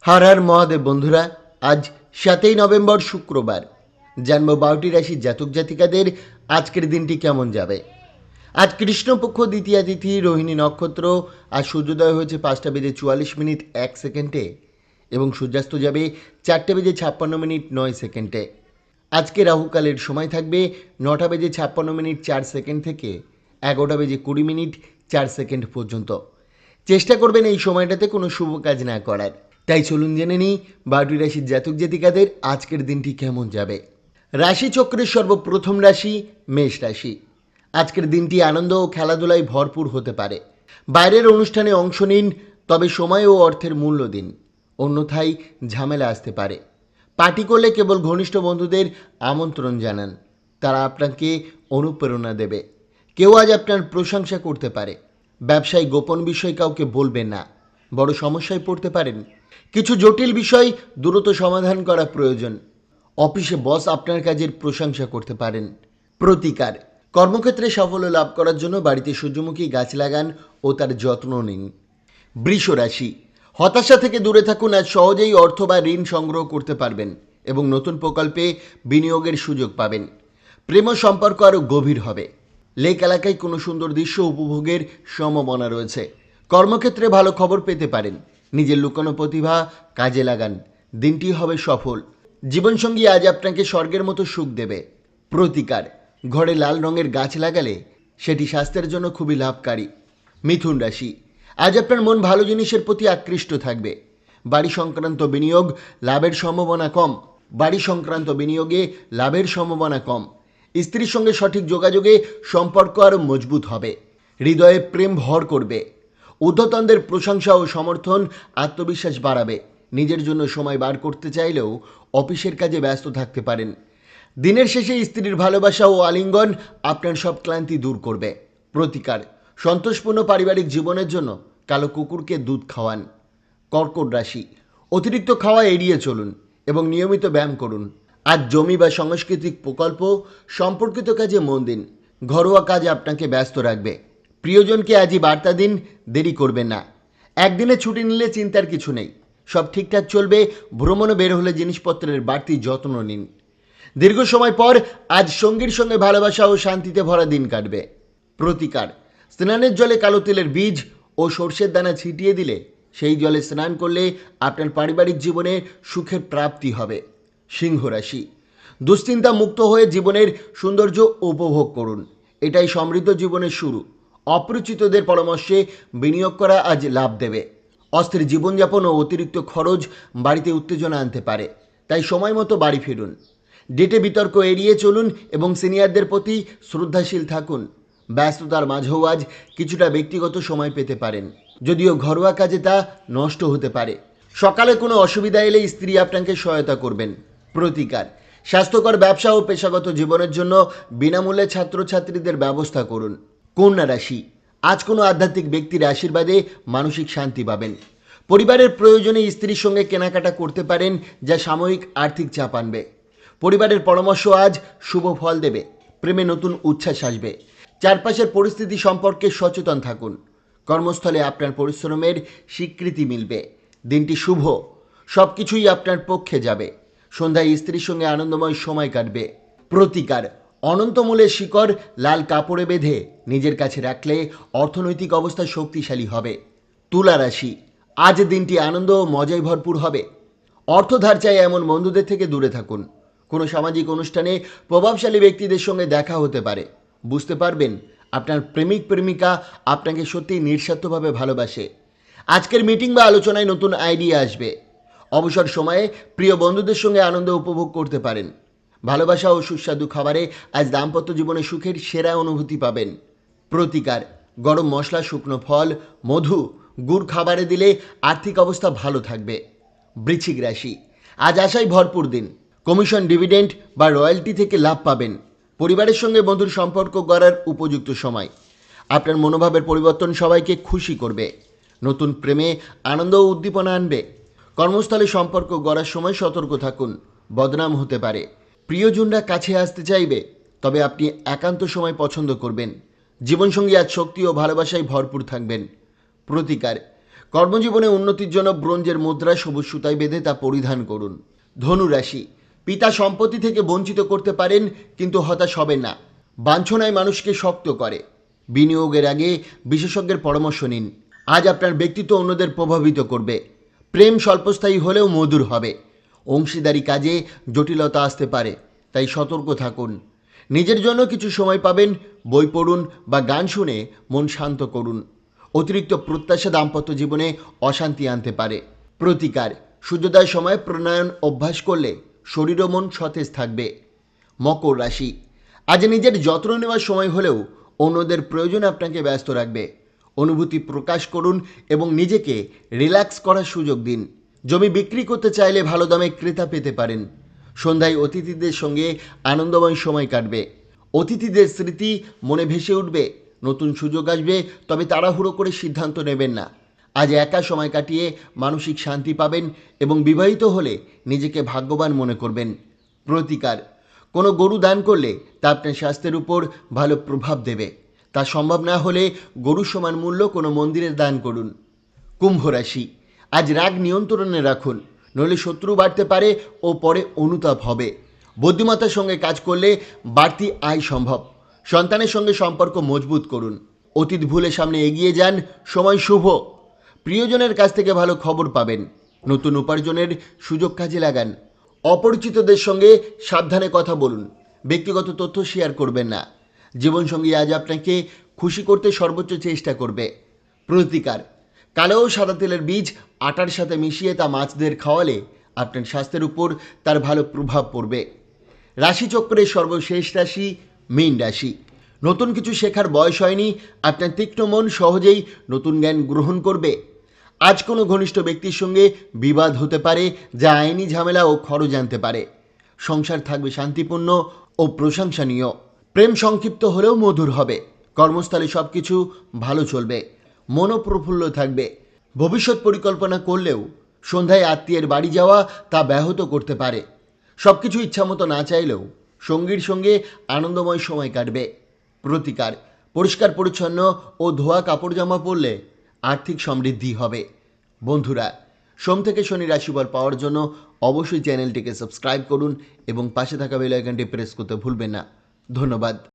হর হর মহাদেব বন্ধুরা, আজ 7ই নভেম্বর শুক্রবার। জানবো 12টি রাশির জাতক জাতিকাদের আজকের দিনটি কেমন যাবে। আজ কৃষ্ণপক্ষ দ্বিতীয়া তিথি, রোহিণী নক্ষত্র। আজ সূর্যোদয় হয়েছে 5টা বেজে 44 মিনিট 1 সেকেন্ডে এবং সূর্যাস্ত যাবে 4টা বেজে 56 মিনিট 9 সেকেন্ডে। আজকে রাহুকালের সময় থাকবে 9টা বেজে 56 মিনিট 4 সেকেন্ড থেকে 11টা বেজে 20 মিনিট 4 সেকেন্ড পর্যন্ত। চেষ্টা করবেন এই সময়টাতে কোনো শুভ কাজ না করার। তাই চলুন জেনে নিই 12টি রাশির জাতক জাতিকাদের আজকের দিনটি কেমন যাবে। রাশিচক্রের সর্বপ্রথম রাশি মেষ রাশি। আজকের দিনটি আনন্দ ও খেলাধুলায় ভরপুর হতে পারে। বাইরের অনুষ্ঠানে অংশ নিন, তবে সময় ও অর্থের মূল্য দিন, অন্যথায় ঝামেলা আসতে পারে। পার্টি করলে কেবল ঘনিষ্ঠ বন্ধুদের আমন্ত্রণ জানান, তারা আপনাকে অনুপ্রেরণা দেবে। কেউ আজ আপনার প্রশংসা করতে পারে। ব্যবসায় গোপন বিষয় কাউকে বলবেন না, বড় সমস্যায় পড়তে পারেন। কিছু জটিল বিষয় দ্রুত সমাধান করা প্রয়োজন। অফিসে বস আপনার কাজের প্রশংসা করতে পারেন। প্রতিকার: কর্মক্ষেত্রে সাফল্য লাভ করার জন্য বাড়িতে সূর্যমুখী গাছ লাগান ও তার যত্ন নিন। বৃষ রাশি। হতাশা থেকে দূরে থাকুন। আজ সহজেই অর্থ বা ঋণ সংগ্রহ করতে পারবেন এবং নতুন প্রকল্পে বিনিয়োগের সুযোগ পাবেন। প্রেম সম্পর্ক আরও গভীর হবে। লেক এলাকায় কোনো সুন্দর দৃশ্য উপভোগের সম্ভাবনা রয়েছে। কর্মক্ষেত্রে ভালো খবর পেতে পারেন। নিজের লুকানো প্রতিভা কাজে লাগান, দিনটি হবে সফল। জীবনসঙ্গী আজ আপনাকে স্বর্গের মতো সুখ দেবে। প্রতিকার: ঘরে লাল রঙের গাছ লাগালে সেটি স্বাস্থ্যের জন্য খুবই লাভকারী। মিথুন রাশি। আজ আপনার মন ভালো জিনিসের প্রতি আকৃষ্ট থাকবে। বাড়ি সংক্রান্ত বিনিয়োগ লাভের সম্ভাবনা কম। স্ত্রীর সঙ্গে সঠিক যোগাযোগে সম্পর্ক আরও মজবুত হবে। হৃদয়ে প্রেম ভর করবে। ঊর্ধ্বতনদের প্রশংসা ও সমর্থন আত্মবিশ্বাস বাড়াবে। নিজের জন্য সময় বার করতে চাইলেও অফিসের কাজে ব্যস্ত থাকতে পারেন। দিনের শেষে স্ত্রীর ভালোবাসা ও আলিঙ্গন আপনার সব ক্লান্তি দূর করবে। প্রতিকার: সন্তোষপূর্ণ পারিবারিক জীবনের জন্য কালো কুকুরকে দুধ খাওয়ান। কর্কট রাশি। অতিরিক্ত খাওয়া এড়িয়ে চলুন এবং নিয়মিত ব্যায়াম করুন। আজ জমি বা সাংস্কৃতিক প্রকল্প সম্পর্কিত কাজে মন দিন। ঘরোয়া কাজ আপনাকে ব্যস্ত রাখবে। প্রিয়জনকে আজই বার্তা দিন, দেরি করবেন না। একদিনে ছুটি নিলে চিন্তার কিছু নেই, সব ঠিকঠাক চলবে। ভ্রমণে বের হলে জিনিসপত্রের বাড়তি যত্ন নিন। দীর্ঘ সময় পর আজ সঙ্গীর সঙ্গে ভালোবাসা ও শান্তিতে ভরা দিন কাটবে। প্রতিকার: স্নানের জলে কালো তিলের বীজ ও সর্ষের দানা ছিটিয়ে দিলে সেই জলে স্নান করলে আপনার পারিবারিক জীবনে সুখের প্রাপ্তি হবে। সিংহ রাশি। দুশ্চিন্তা মুক্ত হয়ে জীবনের সৌন্দর্য উপভোগ করুন। এটাই সমৃদ্ধ জীবনের শুরু। অপরিচিতদের পরামর্শে বিনিয়োগ করা আজ লাভ দেবে। অস্থির জীবনযাপন ও অতিরিক্ত খরচ বাড়িতে উত্তেজনা আনতে পারে, তাই সময় মতো বাড়ি ফিরুন। ডেটে বিতর্ক এড়িয়ে চলুন এবং সিনিয়রদের প্রতি শ্রদ্ধাশীল থাকুন। ব্যস্ততার মাঝেও আজ কিছুটা ব্যক্তিগত সময় পেতে পারেন, যদিও ঘরোয়া কাজে তা নষ্ট হতে পারে। সকালে কোনো অসুবিধা এলে স্ত্রী আপনাকে সহায়তা করবেন। প্রতিকার: স্বাস্থ্যকর ব্যবসা ও পেশাগত জীবনের জন্য বিনামূল্যে ছাত্রছাত্রীদের ব্যবস্থা করুন। কন্যা রাশি। আজ কোনো আধ্যাত্মিক ব্যক্তির আশীর্বাদে মানসিক শান্তি পাবেন। পরিবারের প্রয়োজনে স্ত্রীর সঙ্গে কেনাকাটা করতে পারেন, যা সাময়িক আর্থিক চাপ আনবে। পরিবারের পরামর্শ আজ শুভ ফল দেবে। প্রেমে নতুন উচ্ছ্বাস আসবে। চারপাশের পরিস্থিতি সম্পর্কে সচেতন থাকুন। কর্মস্থলে আপনার পরিশ্রমের স্বীকৃতি মিলবে। দিনটি শুভ, সব কিছুই আপনার পক্ষে যাবে। সন্ধ্যায় স্ত্রীর সঙ্গে আনন্দময় সময় কাটবে। প্রতিকার: অনন্তমূলের শিকড় লাল কাপড়ে বেঁধে নিজের কাছে রাখলে অর্থনৈতিক অবস্থা শক্তিশালী হবে। তুলা রাশি। আজ দিনটি আনন্দ ও মজায় ভরপুর হবে। অর্থধার চাই এমন বন্ধুদের থেকে দূরে থাকুন। কোনো সামাজিক অনুষ্ঠানে প্রভাবশালী ব্যক্তিদের সঙ্গে দেখা হতে পারে। বুঝতে পারবেন আপনার প্রেমিক প্রেমিকা আপনাকে সত্যিই নিঃস্বার্থভাবে ভালোবাসে। আজকের মিটিং বা আলোচনায় নতুন আইডিয়া আসবে। অবসর সময়ে প্রিয় বন্ধুদের সঙ্গে আনন্দ উপভোগ করতে পারেন। ভালোবাসা ও সুস্বাদু খাবারে আজ দাম্পত্য জীবনে সুখের সেরা অনুভূতি পাবেন। প্রতিকার: গরম মশলা, শুকনো ফল, মধু, গুড় খাবারে দিলে আর্থিক অবস্থা ভালো থাকবে। বৃশ্চিক রাশি। আজ আশায় ভরপুর দিন। কমিশন, ডিভিডেন্ড বা রয়্যালটি থেকে লাভ পাবেন। পরিবারের সঙ্গে বন্ধুর সম্পর্ক গড়ার উপযুক্ত সময়। আপনার মনোভাবের পরিবর্তন সবাইকে খুশি করবে। নতুন প্রেমে আনন্দ ও উদ্দীপনা আনবে। কর্মস্থলে সম্পর্ক গড়ার সময় সতর্ক থাকুন, বদনাম হতে পারে। প্রিয়জনরা কাছে আসতে চাইবে, তবে আপনি একান্ত সময় পছন্দ করবেন। জীবনসঙ্গী আজ শক্তি ও ভালোবাসায় ভরপুর থাকবেন। প্রতিকার: কর্মজীবনে উন্নতির জন্য ব্রোঞ্জের মুদ্রা সবুজ সুতায় বেঁধে তা পরিধান করুন। ধনু রাশি, পিতা সম্পত্তি থেকে বঞ্চিত করতে পারেন, কিন্তু হতাশ হবেন না। বাঞ্ছনায় মানুষকে শক্ত করে। বিনিয়োগের আগে বিশেষজ্ঞের পরামর্শ নিন। আজ আপনার ব্যক্তিত্ব অন্যদের প্রভাবিত করবে। প্রেম স্বল্পস্থায়ী হলেও মধুর হবে। অংশীদারি কাজে জটিলতা আসতে পারে, তাই সতর্ক থাকুন। নিজের জন্য কিছু সময় পাবেন। বই পড়ুন বা গান শুনে মন শান্ত করুন। অতিরিক্ত প্রত্যাশা দাম্পত্য জীবনে অশান্তি আনতে পারে। প্রতিকার, সূর্যোদয়ের সময় প্রাণায়াম অভ্যাস করলে শরীর ও মন সতেজ থাকবে। মকর রাশি, আজ নিজের যত্ন নেওয়ার সময় হলেও অন্যদের প্রয়োজন আপনাকে ব্যস্ত রাখবে। অনুভূতি প্রকাশ করুন এবং নিজেকে রিল্যাক্স করার সুযোগ দিন। জমি বিক্রি করতে চাইলে ভালো দামে ক্রেতা পেতে পারেন। সন্ধ্যায় অতিথিদের সঙ্গে আনন্দময় সময় কাটবে। অতিথিদের স্মৃতি মনে ভেসে উঠবে। নতুন সুযোগ আসবে, তবে তাড়াহুড়ো করে সিদ্ধান্ত নেবেন না। আজ একা সময় কাটিয়ে মানসিক শান্তি পাবেন এবং বিবাহিত হলে নিজেকে ভাগ্যবান মনে করবেন। প্রতিকার, কোনো গরু দান করলে তা আপনার স্বাস্থ্যের উপর ভালো প্রভাব দেবে। তা সম্ভব না হলে গরু সমান মূল্য কোনো মন্দিরে দান করুন। কুম্ভ রাশি, আজ রাগ নিয়ন্ত্রণে রাখুন, নইলে শত্রু বাড়তে পারে ও পরে অনুতাপ হবে। বুদ্ধিমত্তার সঙ্গে কাজ করলে বাড়তি আয় সম্ভব। সন্তানের সঙ্গে সম্পর্ক মজবুত করুন। অতীত ভুলে সামনে এগিয়ে যান। সময় শুভ। প্রিয়জনের কাছ থেকে ভালো খবর পাবেন। নতুন উপার্জনের সুযোগ কাজে লাগান। অপরিচিতদের সঙ্গে সাবধানে কথা বলুন। ব্যক্তিগত তথ্য শেয়ার করবেন না। জীবনসঙ্গী আজ আপনাকে খুশি করতে সর্বোচ্চ চেষ্টা করবে। প্রতিকার, কালো ও সাদা তেলের বীজ আটার সাথে মিশিয়ে তা মাছদের খাওয়ালে আপনার স্বাস্থ্যের উপর তার ভালো প্রভাব পড়বে। রাশিচক্রের সর্বশেষ রাশি মীন রাশি। নতুন কিছু শেখার বয়স হয়নি। আপনার তীক্ষ্ণ মন সহজেই নতুন জ্ঞান গ্রহণ করবে। আজ কোনো ঘনিষ্ঠ ব্যক্তির সঙ্গে বিবাদ হতে পারে, যা আইনি ঝামেলা ও খরচ আনতে পারে। সংসার থাকবে শান্তিপূর্ণ ও প্রশংসনীয়। প্রেম সংক্ষিপ্ত হলেও মধুর হবে। কর্মস্থলে সব কিছু ভালো চলবে। মনও প্রফুল্ল থাকবে। ভবিষ্যৎ পরিকল্পনা করলেও সন্ধ্যায় আত্মীয়ের বাড়ি যাওয়া তা ব্যাহত করতে পারে। সব কিছু ইচ্ছামতো না চাইলেও সঙ্গীর সঙ্গে আনন্দময় সময় কাটবে। প্রতিকার, পরিষ্কার পরিচ্ছন্ন ও ধোয়া কাপড় জামা পরলে আর্থিক সমৃদ্ধি হবে। বন্ধুরা, সোম থেকে শনি রাশিফল পাওয়ার জন্য অবশ্যই চ্যানেলটিকে সাবস্ক্রাইব করুন এবং পাশে থাকা বেল আইকনটি প্রেস করতে ভুলবেন না। ধন্যবাদ।